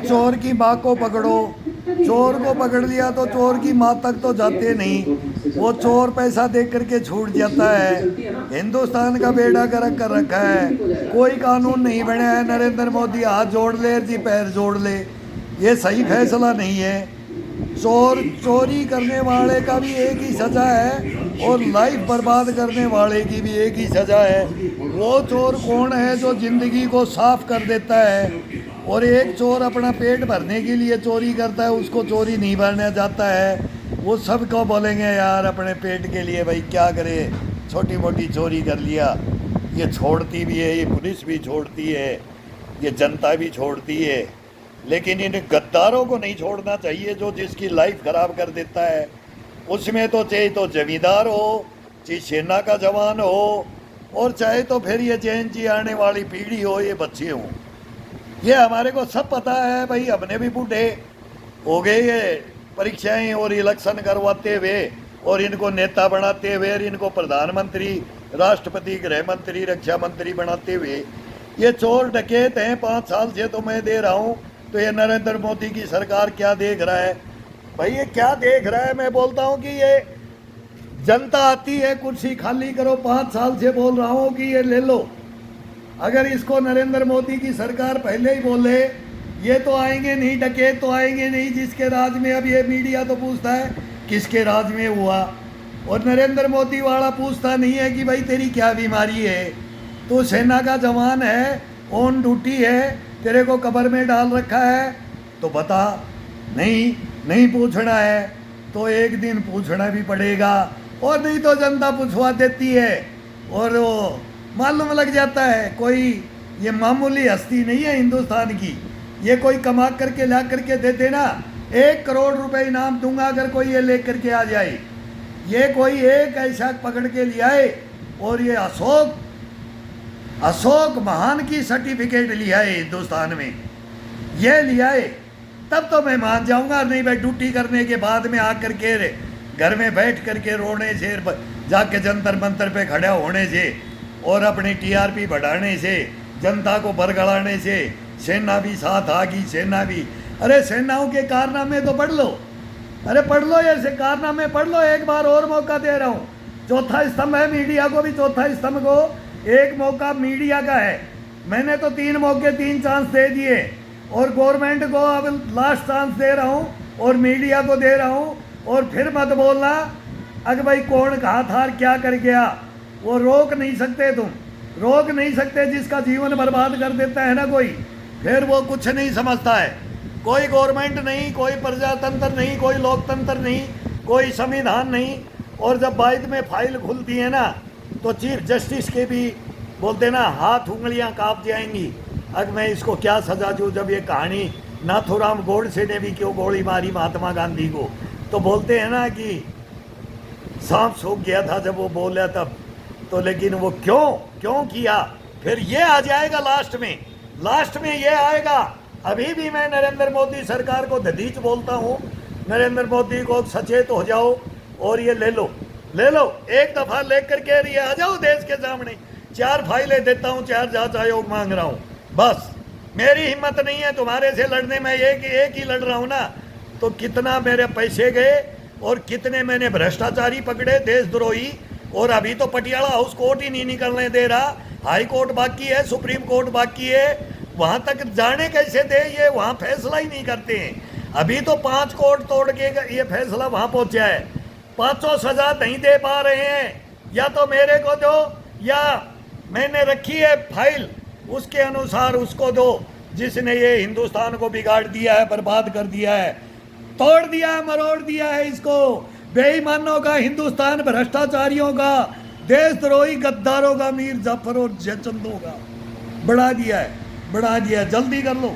चोर की माँ को पकड़ो, चोर को पकड़ लिया तो चोर की माँ तक तो जाते नहीं, वो चोर पैसा दे करके छूट जाता है। हिंदुस्तान का बेड़ा गर्क कर रखा है, कोई कानून नहीं बना है। नरेंद्र मोदी हाथ जोड़ ले जी पैर जोड़ ले, ये सही फैसला नहीं है। चोरी करने वाले का भी एक ही सज़ा है और लाइफ बर्बाद करने वाले की भी एक ही सज़ा है। वो चोर कौन है जो ज़िंदगी को साफ कर देता है, और एक चोर अपना पेट भरने के लिए चोरी करता है, उसको चोरी नहीं भरना जाता है। वो सब को बोलेंगे यार अपने पेट के लिए भाई क्या करे, छोटी मोटी चोरी कर लिया। ये छोड़ती भी है, ये पुलिस भी छोड़ती है, ये जनता भी छोड़ती है, लेकिन इन गद्दारों को नहीं छोड़ना चाहिए जो जिसकी लाइफ खराब कर देता है। उसमें तो चाहे तो जमींदार हो, चाहे सेना का जवान हो, और चाहे तो फिर ये जैन जी आने वाली पीढ़ी हो, ये बच्चे हों। ये हमारे को सब पता है भाई, हमने भी बूढ़े हो गए ये परीक्षाएं और इलेक्शन करवाते हुए, और इनको नेता बनाते हुए, और इनको प्रधानमंत्री, राष्ट्रपति, गृह मंत्री, रक्षा मंत्री बनाते हुए। ये चोर डकैत हैं 5 साल से तो मैं दे रहा हूँ। तो ये नरेंद्र मोदी की सरकार क्या देख रहा है भाई, ये क्या देख रहा है? मैं बोलता हूँ कि ये जनता आती है, कुर्सी खाली करो, 5 साल से बोल रहा हूँ कि ये ले लो। अगर इसको नरेंद्र मोदी की सरकार पहले ही बोले ये तो आएंगे नहीं, डकैत तो आएंगे नहीं, जिसके राज में, अब ये मीडिया तो पूछता है किसके राज में हुआ, और नरेंद्र मोदी वाला पूछता नहीं है कि भाई तेरी क्या बीमारी है, तो सेना का जवान है, ऑन ड्यूटी है, तेरे को कब्र में डाल रखा है, तो बता। नहीं पूछना है तो एक दिन पूछना भी पड़ेगा, और नहीं तो जनता पूछवा देती है और वो मालूम लग जाता है। कोई ये मामूली हस्ती नहीं है हिंदुस्तान की, ये कोई कमा करके ला करके देते ना, 1 करोड़ रुपए इनाम दूंगा अगर कोई ये ले करके आ जाए। ये कोई एक ऐसा पकड़ के ले आए और ये अशोक महान की सर्टिफिकेट लिया है हिंदुस्तान में, ये लिया है, तब तो मैं मान जाऊंगा। नहीं भाई ड्यूटी करने के बाद में आकर के घर में बैठ करके रोने से, जाके जंतर मंतर पे खड़ा होने से, और अपनी टीआरपी बढ़ाने से, जनता को बरगड़ाने से, सेना भी साथ आ गई, सेना भी। अरे सेनाओं के कारनामे तो पढ़ लो, अरे पढ़ लो, ऐसे कारनामे पढ़ लो। एक बार और मौका दे रहा हूँ, चौथा स्तंभ है मीडिया को भी, चौथा स्तंभ को एक मौका मीडिया का है। मैंने तो 3 मौके 3 चांस दे दिए, और गवर्नमेंट को अब लास्ट चांस दे रहा हूँ, और मीडिया को दे रहा हूँ। और फिर मत बोलना अगर भाई कौन कहा था और क्या कर गया, वो रोक नहीं सकते, तुम रोक नहीं सकते। जिसका जीवन बर्बाद कर देता है ना कोई, फिर वो कुछ नहीं समझता है। कोई गवर्नमेंट नहीं, कोई प्रजातंत्र नहीं, कोई लोकतंत्र नहीं, कोई संविधान नहीं। और जब बाद में फाइल खुलती है ना, तो चीफ जस्टिस के भी बोलते ना हाथ उंगलियां कांप जाएंगी, अब मैं इसको क्या सजा दूं। जब ये कहानी नाथूराम गोडसे ने भी क्यों गोली मारी महात्मा गांधी को, तो बोलते हैं ना कि सांप सूख गया था जब वो बोला तब, तो लेकिन वो क्यों किया, फिर ये आ जाएगा लास्ट में ये आएगा। अभी भी मैं नरेंद्र मोदी सरकार को दधीच बोलता हूँ, नरेंद्र मोदी को सचेत हो जाओ और ये ले लो, एक दफा लेकर के ये आ जाओ देश के सामने। 4 फाइलें देता हूँ, 4 जांच आयोग मांग रहा हूँ, बस। मेरी हिम्मत नहीं है तुम्हारे से लड़ने में, एक ही लड़ रहा हूँ ना, तो कितना मेरे पैसे गए और कितने मैंने भ्रष्टाचारी पकड़े, देशद्रोही। और अभी तो पटियाला हाउस कोर्ट ही नहीं निकलने दे रहा, हाई कोर्ट बाकी है, सुप्रीम कोर्ट बाकी है, वहाँ तक जाने कैसे दे, ये वहाँ फैसला ही नहीं करते हैं। अभी तो 5 कोर्ट तोड़ के ये फैसला वहाँ पहुँचा है, 500 सजा नहीं दे पा रहे हैं। या तो मेरे को दो, या मैंने रखी है फाइल उसके अनुसार उसको दो, जिसने ये हिंदुस्तान को बिगाड़ दिया है, बर्बाद कर दिया है, तोड़ दिया है, मरोड़ दिया है इसको। बेईमानों का हिंदुस्तान, भ्रष्टाचारियों का, देशद्रोही गद्दारों का, मीर जाफर और जयचंदों का बढ़ा दिया है, जल्दी कर लो।